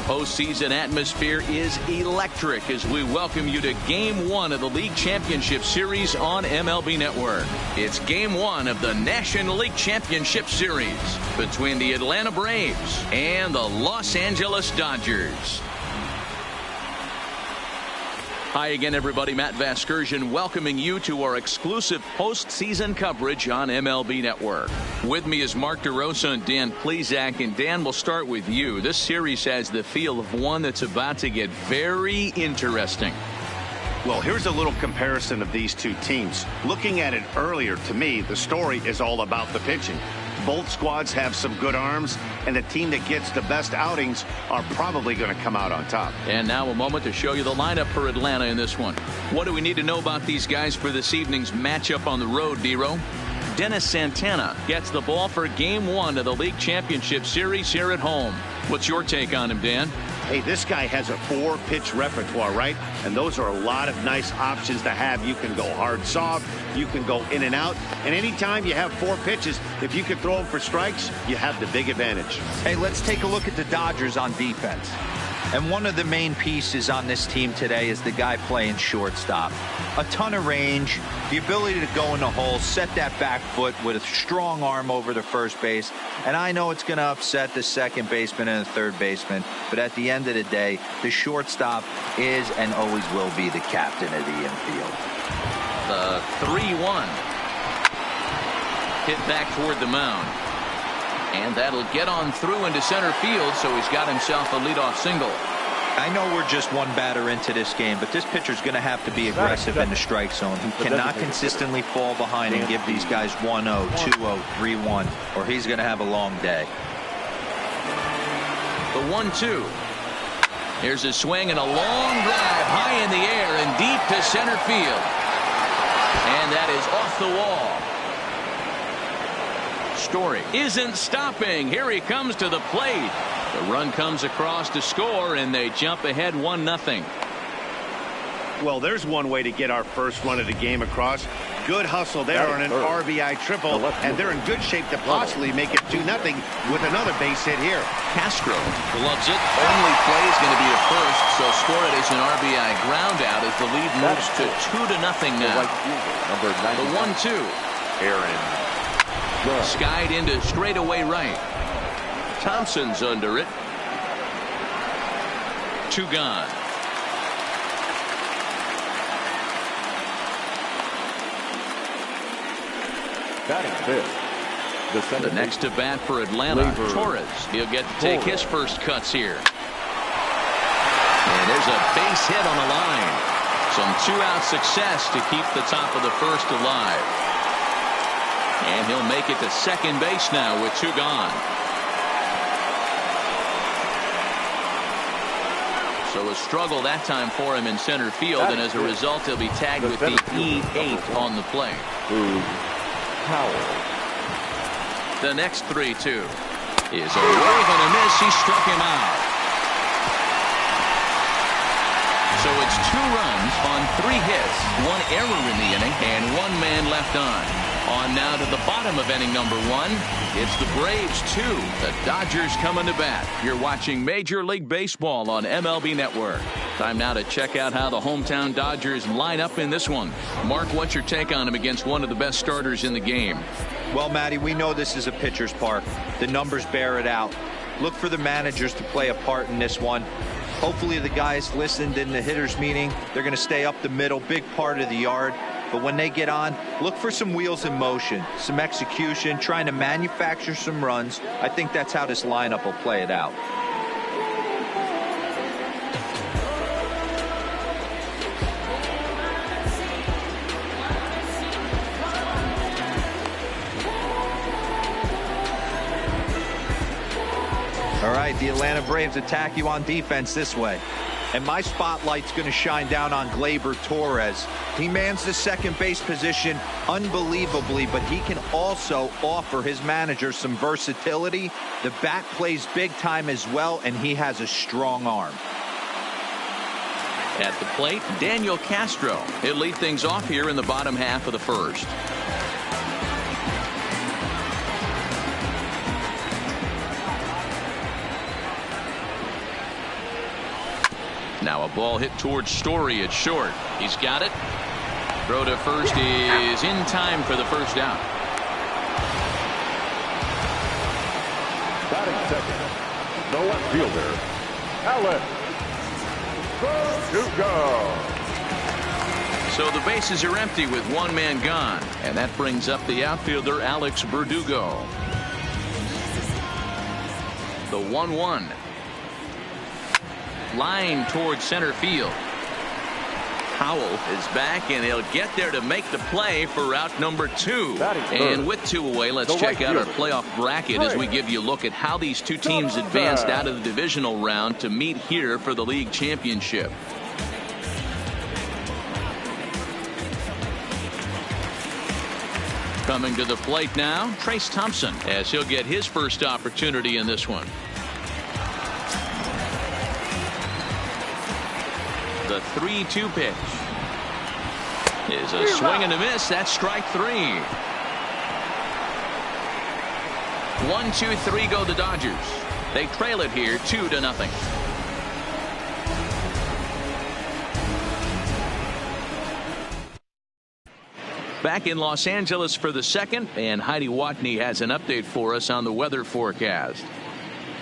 postseason atmosphere is electric as we welcome you to Game 1 of the League Championship Series on MLB Network. It's Game 1 of the National League Championship Series between the Atlanta Braves and the Los Angeles Dodgers. Hi again, everybody. Matt Vasgersian welcoming you to our exclusive postseason coverage on MLB Network. With me is Mark DeRosa and Dan Plesac. And Dan, we'll start with you. This series has the feel of one that's about to get very interesting. Well, here's a little comparison of these two teams. Looking at it earlier, to me, the story is all about the pitching. Both squads have some good arms, and the team that gets the best outings are probably going to come out on top. And now a moment to show you the lineup for Atlanta in this one. What do we need to know about these guys for this evening's matchup on the road, D-Row? Dennis Santana gets the ball for Game 1 of the League Championship Series here at home. What's your take on him, Dan? Hey, this guy has a 4-pitch repertoire, right? And those are a lot of nice options to have. You can go hard, soft. You can go in and out. And anytime you have 4 pitches, if you can throw them for strikes, you have the big advantage. Hey, let's take a look at the Dodgers on defense. And one of the main pieces on this team today is the guy playing shortstop. A ton of range, the ability to go in the hole, set that back foot with a strong arm over the first base. And I know it's going to upset the second baseman and the third baseman, but at the end of the day, the shortstop is and always will be the captain of the infield. The 3-1. Hit back toward the mound. And that'll get on through into center field, so he's got himself a leadoff single. I know we're just one batter into this game, but this pitcher's going to have to be aggressive in the strike zone. He cannot consistently fall behind and give these guys 1-0, 2-0, 3-1, or he's going to have a long day. The 1-2. Here's a swing and a long drive high in the air and deep to center field. And that is off the wall. Story isn't stopping. Here he comes to the plate. The run comes across to score, and they jump ahead 1-0. Well, there's one way to get our first run of the game across. Good hustle there on an RBI triple, and they're in good shape to possibly make it 2-0 with another base hit here. Castro gloves it. Only play is going to be a first, so score it as an RBI ground out as the lead moves to 2-0 now. The 1-2. Aaron. Skied into straightaway right. Thompson's under it. 2 gone. Batting fifth. The next to bat for Atlanta, Torres. He'll get to take his first cuts here. And there's a base hit on the line. Some 2-out success to keep the top of the first alive. And he'll make it to second base now with 2 gone. So a struggle that time for him in center field, and as a result he'll be tagged with the E8 on the play. The next 3-2 is a wave and a miss. He struck him out. So it's 2 runs on 3 hits, 1 error in the inning, and 1 man left on. On now to the bottom of inning number 1. It's the Braves 2. The Dodgers coming to bat. You're watching Major League Baseball on MLB Network. Time now to check out how the hometown Dodgers line up in this one. Mark, what's your take on him against one of the best starters in the game? Well, Matty, we know this is a pitcher's park. The numbers bear it out. Look for the managers to play a part in this one. Hopefully the guys listened in the hitters meeting. They're going to stay up the middle, big part of the yard. But when they get on, look for some wheels in motion, some execution, trying to manufacture some runs. I think that's how this lineup will play it out. All right, the Atlanta Braves attack you on defense this way. And my spotlight's going to shine down on Gleyber Torres. He mans the second base position unbelievably, but he can also offer his manager some versatility. The bat plays big time as well, and he has a strong arm. At the plate, Daniel Castro. He'll lead things off here in the bottom half of the first. Now a ball hit towards Story at short. He's got it. Throw to first is in time for the first out. Batting second, the left fielder, Alex Verdugo. So the bases are empty with one man gone, and that brings up the outfielder Alex Verdugo. The 1-1. Line towards center field. Howell is back, and he'll get there to make the play for route number 2. And with 2 away, let's check out our playoff bracket as we give you a look at how these two teams advanced out of the divisional round to meet here for the league championship. Coming to the plate now, Trayce Thompson, as he'll get his first opportunity in this one. The 3-2 pitch is a swing and a miss. That's strike 3. 1-2-3 go the Dodgers. They trail it here 2-0. Back in Los Angeles for the second, and Heidi Watney has an update for us on the weather forecast.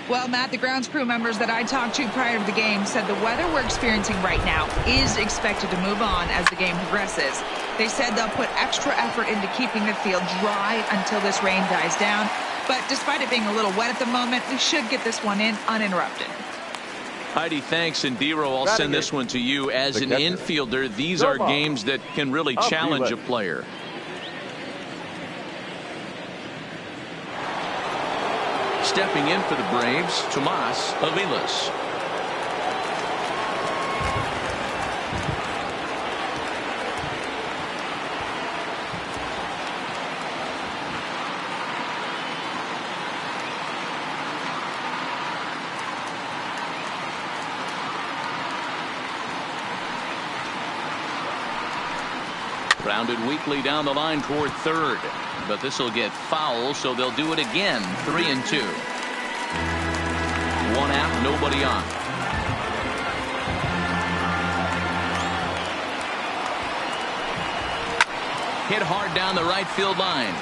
Well, Matt, the grounds crew members that I talked to prior to the game said the weather we're experiencing right now is expected to move on as the game progresses. They said they'll put extra effort into keeping the field dry until this rain dies down. But despite it being a little wet at the moment, we should get this one in uninterrupted. Heidi, thanks. And Dero, I'll send this one to you. As an infielder, these are games that can really challenge a player. Stepping in for the Braves, Tomas Aviles. Grounded weakly down the line toward third, but this will get foul, so they'll do it again. 3-2. 1 out, nobody on. Hit hard down the right field line,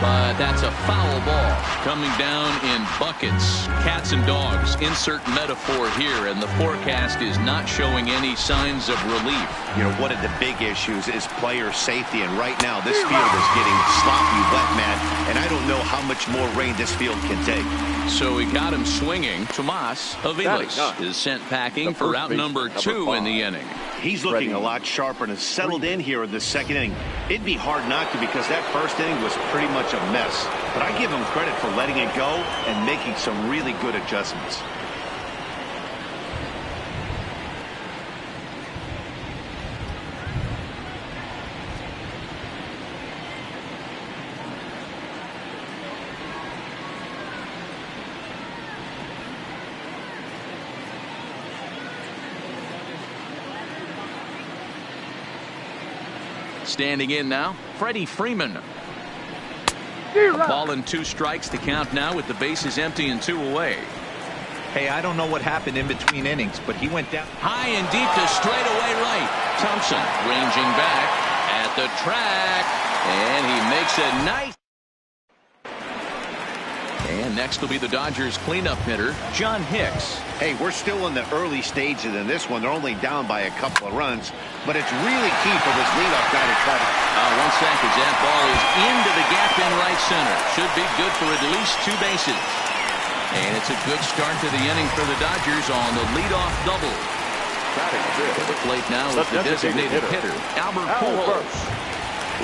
but that's a foul ball. Coming down in buckets. Cats and dogs, insert metaphor here, and the forecast is not showing any signs of relief. You know, one of the big issues is player safety, and right now this field is getting sloppy wet, man, and I don't know how much more rain this field can take. So he got him swinging. Tomas Aviles is sent packing for route number 2 in the inning. He's looking a lot sharper and has settled in here in the second inning. It'd be hard not to, because that first inning was pretty much a mess. But I give him credit for letting it go and making some really good adjustments. Standing in now, Freddie Freeman. A ball and 2 strikes to count now with the bases empty and 2 away. Hey, I don't know what happened in between innings, but he went down high and deep to straightaway right. Thompson ranging back at the track, and he makes a nice. And next will be the Dodgers cleanup hitter, John Hicks. Hey, we're still in the early stages in this one. They're only down by a couple of runs, but it's really key for this leadoff guy to try to. 1 second. That ball is into the gap in right center. Should be good for at least 2 bases. And it's a good start to the inning for the Dodgers on the leadoff double. To the plate now is the designated hitter, Albert Pujols.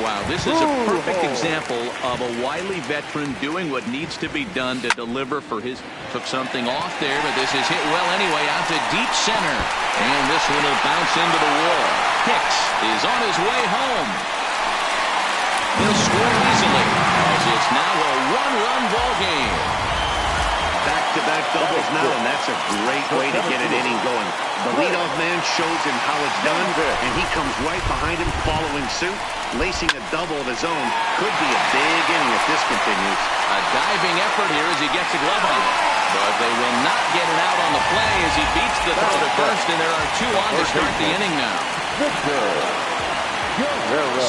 Wow, this is a perfect example of a wily veteran doing what needs to be done to deliver for his. Took something off there, but this is hit well anyway, out to deep center. And this one will bounce into the wall. Hicks is on his way home. He'll score easily, as it's now a 1-run ball game. Back-to-back doubles now, and that's a great way to get an inning going. The leadoff man shows him how it's done, and he comes right behind him following suit. Lacing a double of his own. Could be a big inning if this continues. A diving effort here as he gets a glove on it. But they will not get it out on the play as he beats the throw to first, and there are 2 on to start the inning now.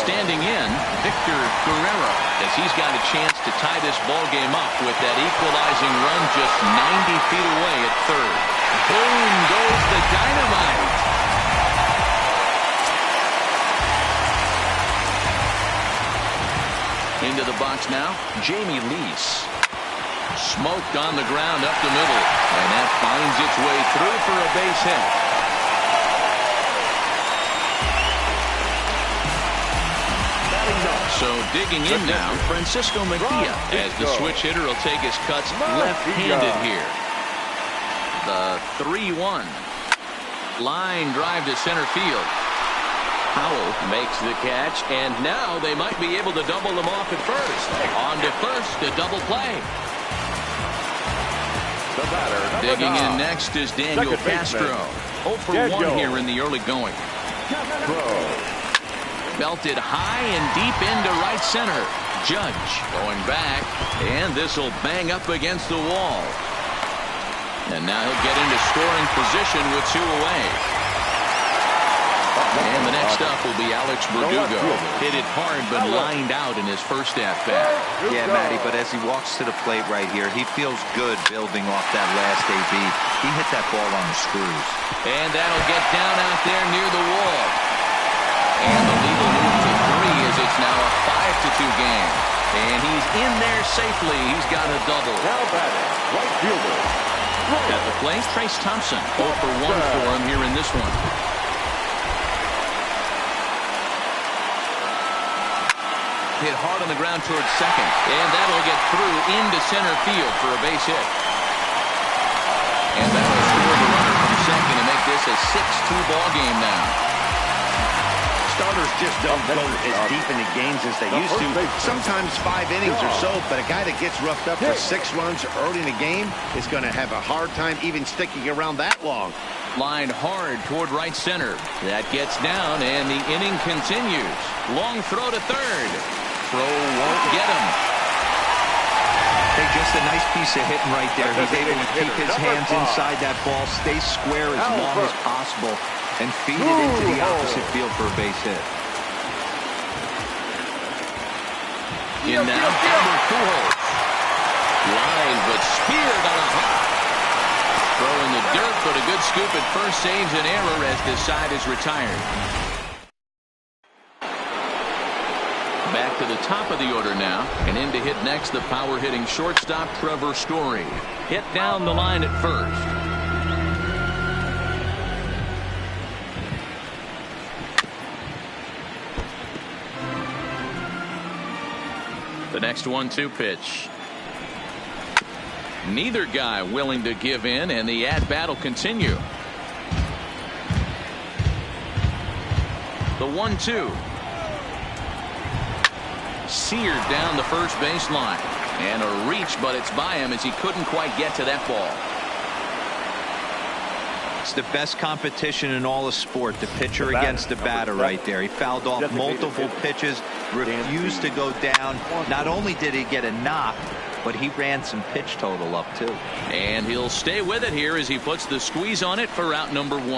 Standing in, Victor Guerrero, as he's got a chance to tie this ball game up with that equalizing run just 90 feet away at third. Boom goes the dynamite. Into the box now, Jamie Lease. Smoked on the ground up the middle, and that finds its way through for a base hit. So digging in now, Francisco Mejia, as the switch hitter will take his cuts left-handed here. The 3-1. Line drive to center field. Powell makes the catch, and now they might be able to double them off at first. On to first, a double play. Digging in next is Daniel Castro. 0 for 1 here in the early going. Belted high and deep into right center. Judge going back, and this will bang up against the wall. And now he'll get into scoring position with 2 away. And the next up will be Alex Verdugo. Hit it hard but lined out in his first at-bat. Yeah, Matty, but as he walks to the plate right here, he feels good building off that last AB. He hit that ball on the screws. And that'll get down out there near the wall. And the lead will move to 3 as it's now a 5-2 game. And he's in there safely. He's got a double. Now batting, right fielder. At the plate, Trace Thompson. 0 for 1 for him here in this one. Hit hard on the ground towards second. And that'll get through into center field for a base hit. And that'll score the runner from second to make this a 6-2 ball game now. Starters just don't go as deep into games as they used to. Sometimes 5 innings or so, but a guy that gets roughed up for 6 runs early in the game is going to have a hard time even sticking around that long. Lined hard toward right center. That gets down, and the inning continues. Long throw to third. Throw won't get him. Hey, just a nice piece of hitting right there. He's able to keep his hands inside that ball, stay square as long as possible, and feed it into the opposite field for a base hit. In now, Albert Pujols. Line, but speared on a hop. Throw in the dirt, but a good scoop at first saves an error as this side is retired. Back to the top of the order now, and in to hit next the power-hitting shortstop Trevor Story. Hit down the line at first. The next 1-2 pitch. Neither guy willing to give in, and the at-bat will continue. The 1-2. Seared down the first baseline. And a reach, but it's by him as he couldn't quite get to that ball. It's the best competition in all of sport, the pitcher against the batter right there. He fouled off multiple pitches, refused to go down. Not only did he get a knock, but he ran some pitch total up too. And he'll stay with it here as he puts the squeeze on it for out number 1.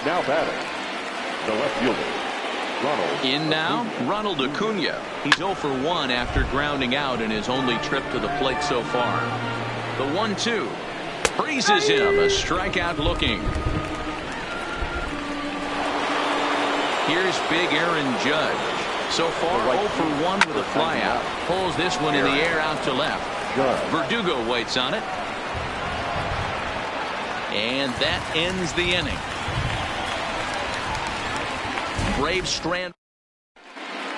Now batting, the left fielder. In now, Ronald Acuna. He's 0 for 1 after grounding out in his only trip to the plate so far. The 1-2. Freezes him. A strikeout looking. Here's big Aaron Judge. So far, 0 for 1 with a flyout. Pulls this one in the air out to left. Verdugo waits on it. And that ends the inning. Braves strand.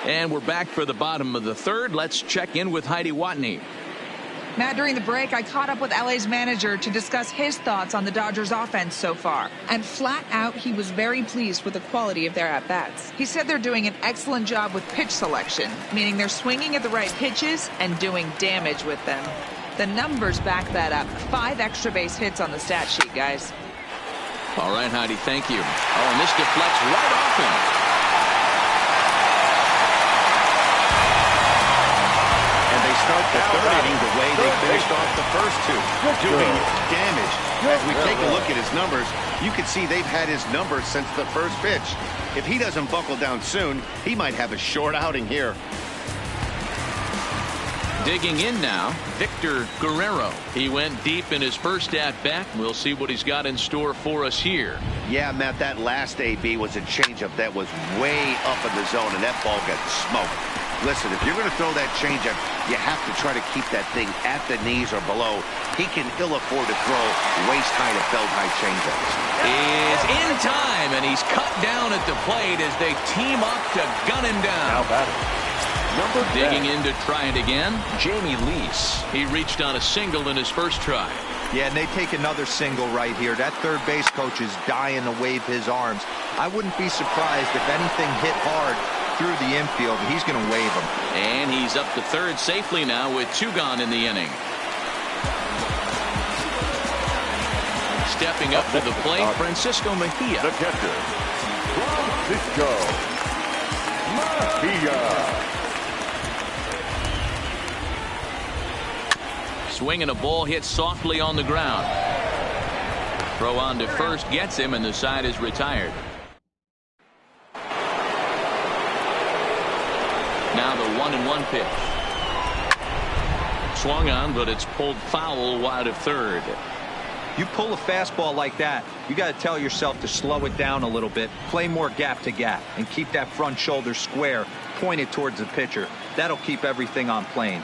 And we're back for the bottom of the third. Let's check in with Heidi Watney. Matt, during the break, I caught up with LA's manager to discuss his thoughts on the Dodgers offense so far. And flat out, he was very pleased with the quality of their at-bats. He said they're doing an excellent job with pitch selection, meaning they're swinging at the right pitches and doing damage with them. The numbers back that up. 5 extra base hits on the stat sheet, guys. All right, Heidi, thank you. Oh, and this deflects right off him. Start the third inning the way they finished off the first two, doing damage. As we take a look at his numbers, you can see they've had his numbers since the first pitch. If he doesn't buckle down soon, he might have a short outing here. Digging in now, Victor Guerrero. He went deep in his first at-bat. We'll see what he's got in store for us here. Yeah, Matt, that last AB was a changeup that was way up in the zone, and that ball got smoked. Listen, if you're going to throw that changeup, you have to try to keep that thing at the knees or below. He can ill afford to throw waist-high to belt-high changeups. Is in time, and he's cut down at the plate as they team up to gun him down. Now batting, number 10. Digging in to try it again, Jamie Lease. He reached on a single in his first try. Yeah, and they take another single right here. That third base coach is dying to wave his arms. I wouldn't be surprised if anything hit hard through the infield. He's going to wave them. And he's up to third safely now with 2 gone in the inning. Stepping up to the plate, Francisco Mejia. The catcher, Francisco Mejia. Swinging a ball hit softly on the ground. Throw on to first gets him, and the side is retired. Now the 1-1 pitch. Swung on, but it's pulled foul wide of third. You pull a fastball like that, you got to tell yourself to slow it down a little bit, play more gap to gap, and keep that front shoulder square, pointed towards the pitcher. That'll keep everything on plane.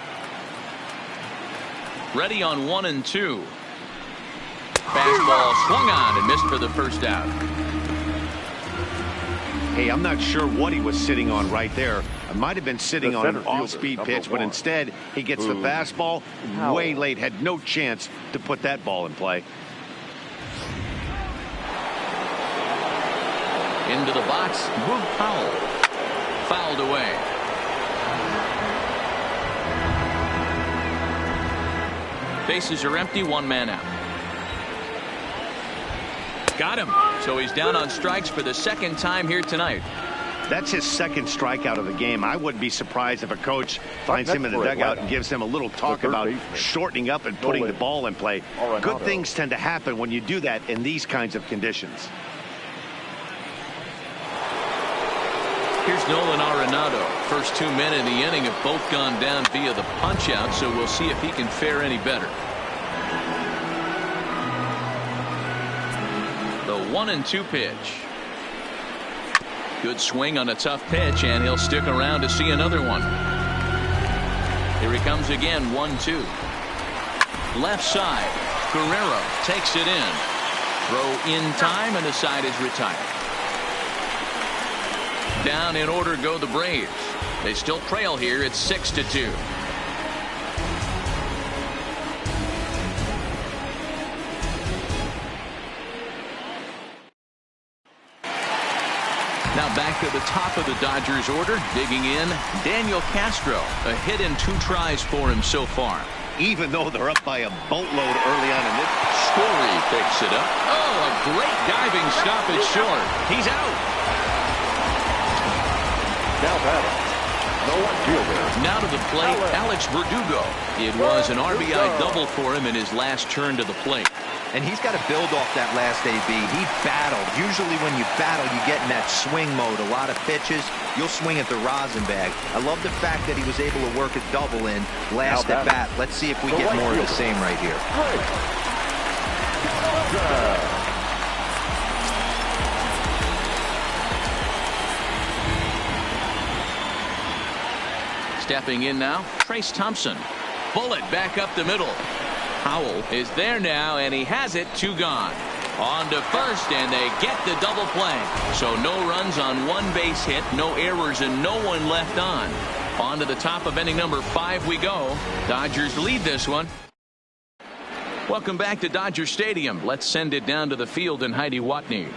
Ready on 1-2. Fastball swung on and missed for the first out. Hey, I'm not sure what he was sitting on right there. It might have been sitting on an off-speed pitch, but instead he gets the fastball way late. Had no chance to put that ball in play. Into the box, Boog Powell. Fouled away. Bases are empty, 1 man out. Got him. So he's down on strikes for the second time here tonight. That's his second strikeout of the game. I wouldn't be surprised if a coach finds him in the dugout and gives him a little talk about shortening up and putting the ball in play. Good things tend to happen when you do that in these kinds of conditions. Here's Nolan Arenado. First 2 men in the inning have both gone down via the punch out, so we'll see if he can fare any better. The 1-2 pitch. Good swing on a tough pitch, and he'll stick around to see another one. Here he comes again, 1-2. Left side. Guerrero takes it in. Throw in time, and the side is retired. Down in order go the Braves. They still trail here. It's 6-2. Now back to the top of the Dodgers order. Digging in, Daniel Castro. A hit in 2 tries for him so far. Even though they're up by a boatload early on in this. Story picks it up. Oh, a great diving stop at short. He's out. Now batting, no one fielder. Now to the plate, Alex Verdugo. It was an RBI double for him in his last turn to the plate. And he's got to build off that last AB. He battled. Usually when you battle, you get in that swing mode. A lot of pitches, you'll swing at the rosin bag. I love the fact that he was able to work a double in last at bat. Let's see if we get more of the same right here. Stepping in now, Trace Thompson. Bullet back up the middle. Howell is there now, and he has it. 2 gone. On to first, and they get the double play. So no runs on 1 base hit, no errors, and no one left on. On to the top of inning number 5 we go. Dodgers lead this one. Welcome back to Dodger Stadium. Let's send it down to the field and Heidi Watney.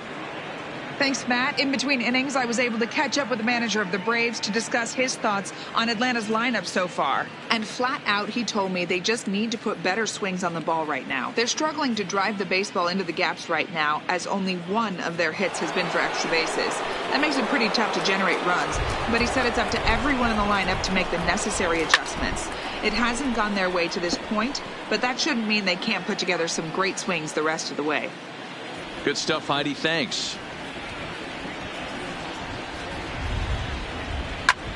Thanks, Matt. In between innings, I was able to catch up with the manager of the Braves to discuss his thoughts on Atlanta's lineup so far. And flat out, he told me they just need to put better swings on the ball right now. They're struggling to drive the baseball into the gaps right now, as only one of their hits has been for extra bases. That makes it pretty tough to generate runs, but he said it's up to everyone in the lineup to make the necessary adjustments. It hasn't gone their way to this point, but that shouldn't mean they can't put together some great swings the rest of the way. Good stuff, Heidi. Thanks.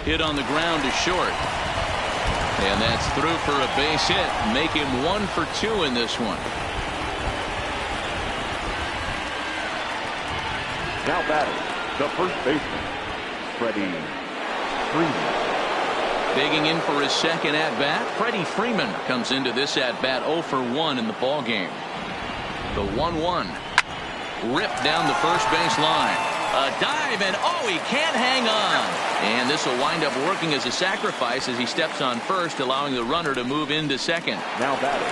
Hit on the ground to short. And that's through for a base hit. Make him 1 for 2 in this one. Now batting, the first baseman, Freddie Freeman. Digging in for his second at-bat, Freddie Freeman comes into this at-bat 0 for 1 in the ballgame. The 1-1. Ripped down the first base line. A dive, and oh, he can't hang on. And this will wind up working as a sacrifice as he steps on first, allowing the runner to move into second. Now batting,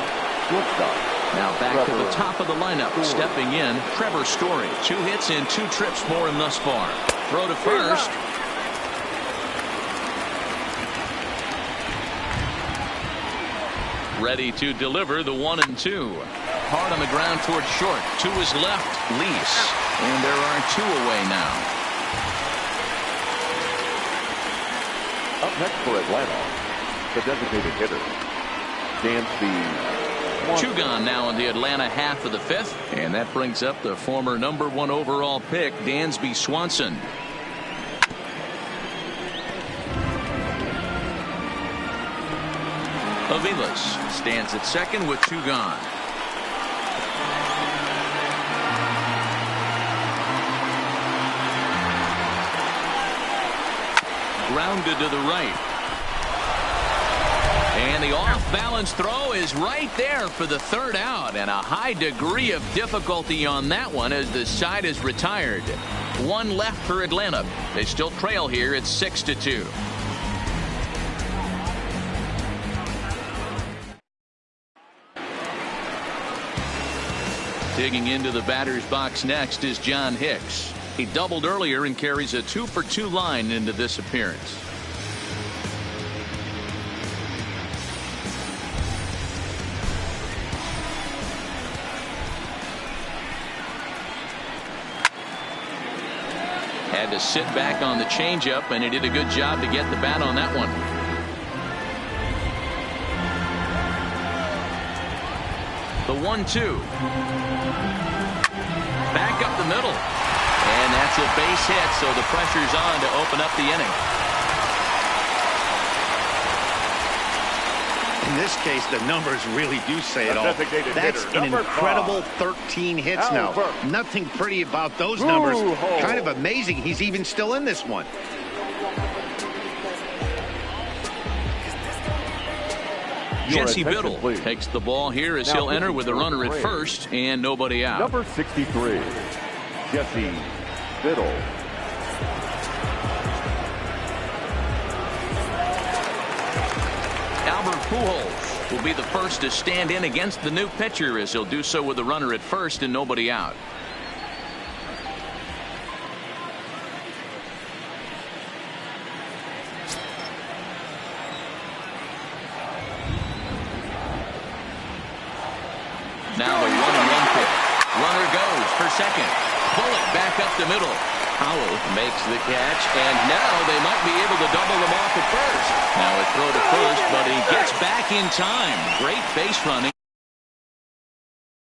shortstop. Now back to the top of the lineup. Stepping in, Trevor Story. 2 hits and 2 trips for him thus far. Throw to first. Ready to deliver the 1-2. Hard on the ground towards short. To his left, Lease. And there are 2 away now. Up next for Atlanta, the designated hitter, Dansby Swanson. 2 gone now in the Atlanta half of the 5th. And that brings up the former #1 overall pick, Dansby Swanson. Aviles stands at second with 2 gone. Grounded to the right. And the off-balance throw is right there for the 3rd out, and a high degree of difficulty on that one as the side is retired. 1 left for Atlanta. They still trail here at 6-2. Digging into the batter's box next is John Hicks. He doubled earlier and carries a 2 for 2 line into this appearance. Had to sit back on the changeup, and he did a good job to get the bat on that one. The 1-2. Back up the middle. And that's a base hit, so the pressure's on to open up the inning. In this case, the numbers really do say it all. That's an incredible 13 hits now. Nothing pretty about those numbers. Kind of amazing he's even still in this one. Jesse Biddle takes the ball here as he'll enter with a runner at first and nobody out. Number 63, Jesse Biddle. Albert Pujols will be the first to stand in against the new pitcher as he'll do so with a runner at first and nobody out. Now the 1-1 pitch. Runner goes for second. Bullet back up the middle. Howell makes the catch, and now they might be able to double them off at first. Now a throw to first, but he gets back in time. Great base running.